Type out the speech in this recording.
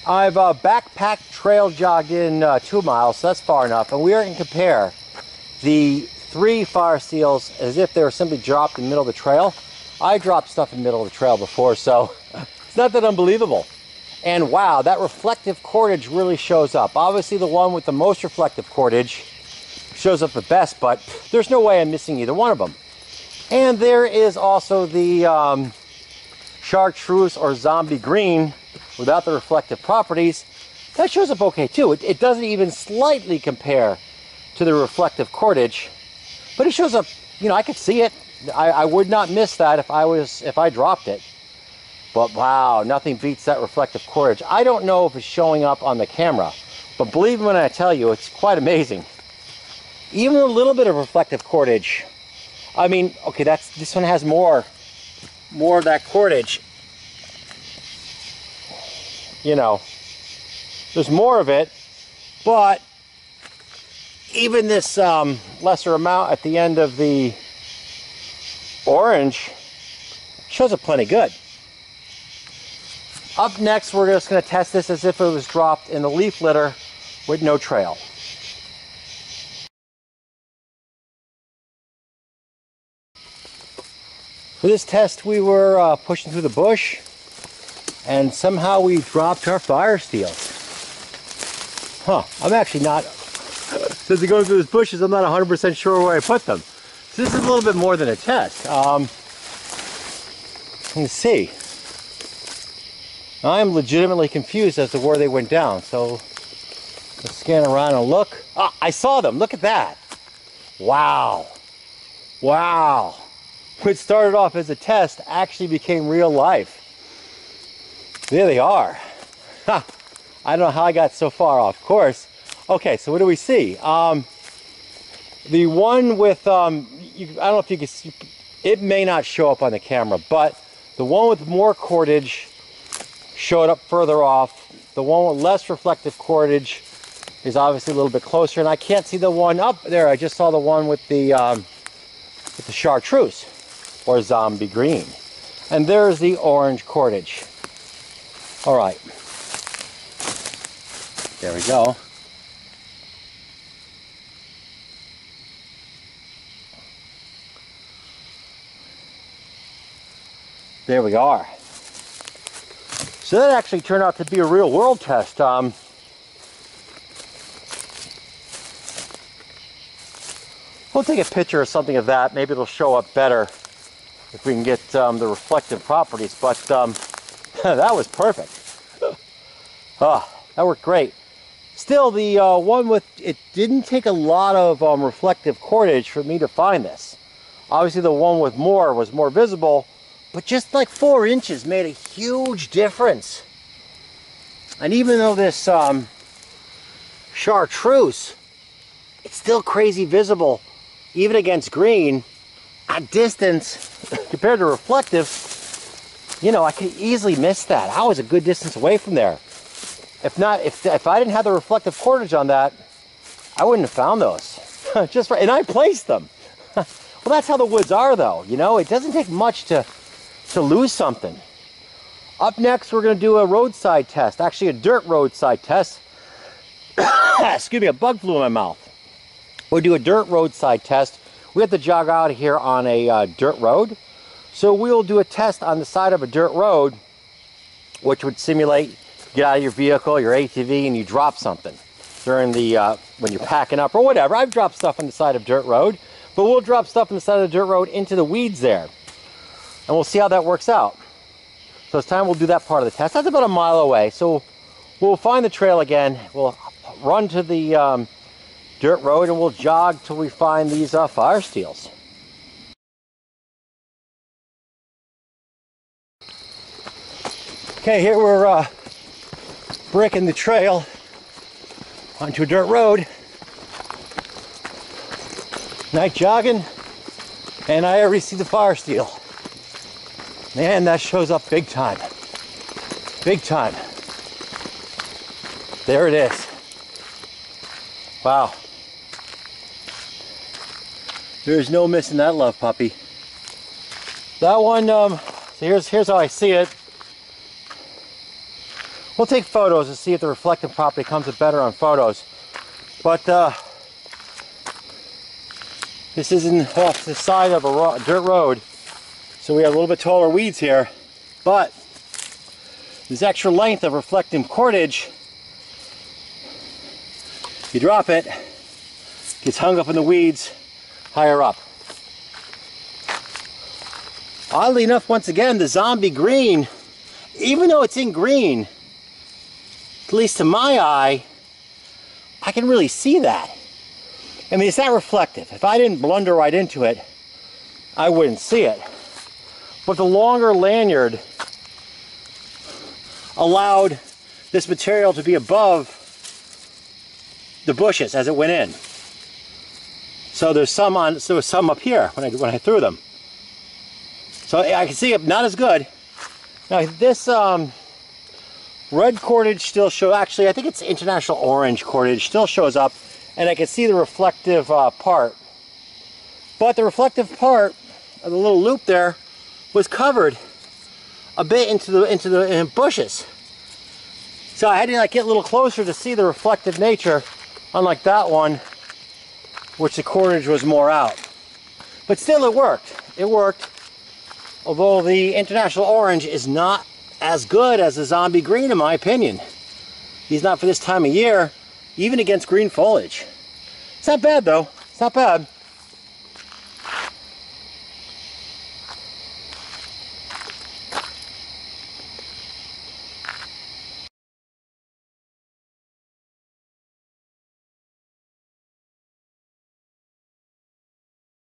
I've backpacked trail jogged in 2 miles, so that's far enough, and we are going to compare the 3 Firesteels as if they were simply dropped in the middle of the trail. I dropped stuff in the middle of the trail before, so it's not that unbelievable. And wow, that reflective cordage really shows up. Obviously the one with the most reflective cordage shows up the best, but there's no way I'm missing either one of them. And there is also the chartreuse or zombie green without the reflective properties. That shows up okay too. It doesn't even slightly compare to the reflective cordage, but it shows up, you know, I could see it. I would not miss that if I dropped it. But wow, nothing beats that reflective cordage. I don't know if it's showing up on the camera, but believe me when I tell you, it's quite amazing. Even a little bit of reflective cordage. I mean, okay, this one has more of that cordage. You know, there's more of it, but even this lesser amount at the end of the orange shows up plenty good. Up next, we're just going to test this as if it was dropped in the leaf litter with no trail. For this test, we were pushing through the bush, and somehow we dropped our Firesteel. Huh, I'm actually not, since we're going through these bushes, I'm not 100% sure where I put them. So this is a little bit more than a test. Let's see. I'm legitimately confused as to where they went down, so let's scan around and look. Ah, I saw them, look at that. Wow. Wow. What started off as a test actually became real life. There they are. Ha. I don't know how I got so far off course. Okay, so what do we see? The one with, I don't know if you can see, it may not show up on the camera, but the one with more cordage showed up further off. The one with less reflective cordage is obviously a little bit closer, and I can't see the one up there. I just saw the one with the chartreuse or zombie green. And there's the orange cordage. All right. There we go. There we are. So that actually turned out to be a real world test. We'll take a picture or something of that. Maybe it'll show up better if we can get the reflective properties. But that was perfect. That worked great. Still, the one with, it didn't take a lot of reflective cordage for me to find this. Obviously the one with more was more visible, but just like 4 inches made a huge difference. And even though this chartreuse, it's still crazy visible, even against green, at distance, compared to reflective, you know, I could easily miss that. I was a good distance away from there. If I didn't have the reflective cordage on that, I wouldn't have found those. Just right, and I placed them. Well, that's how the woods are though, you know, it doesn't take much to lose something. Up next, we're going to do a roadside test, actually a dirt roadside test. Excuse me, a bug flew in my mouth. We'll do a dirt roadside test. We have to jog out of here on a dirt road. So we'll do a test on the side of a dirt road, which would simulate get out of your vehicle, your ATV, and you drop something during the, when you're packing up or whatever. I've dropped stuff on the side of dirt road, but we'll drop stuff on the side of the dirt road into the weeds there. And we'll see how that works out. So it's time we'll do that part of the test. That's about a mile away. So we'll find the trail again. We'll run to the dirt road and we'll jog till we find these Firesteels. Okay, here we're breaking the trail onto a dirt road. Night jogging, and I already see the Firesteel. Man, that shows up big time. Big time. There it is. Wow. There's no missing that love puppy. That one, so here's how I see it. We'll take photos and see if the reflective property comes up better on photos. But this isn't off the side of a dirt road, so we have a little bit taller weeds here. But this extra length of reflective cordage, you drop it, gets hung up in the weeds higher up. Oddly enough, once again, the zombie green, even though it's in green, at least to my eye, I can really see that. I mean, it's not reflective. If I didn't blunder right into it, I wouldn't see it. But the longer lanyard allowed this material to be above the bushes as it went in. So there was some up here when I threw them. So I can see it not as good. Now this red cordage still shows, actually I think it's international orange cordage, still shows up, and I can see the reflective part. But the reflective part of the little loop there was covered a bit into the bushes. So I had to like get a little closer to see the reflective nature, unlike that one, which the cordage was more out. But still it worked. It worked. Although the international orange is not as good as the zombie green in my opinion. He's not for this time of year, even against green foliage. It's not bad though. It's not bad.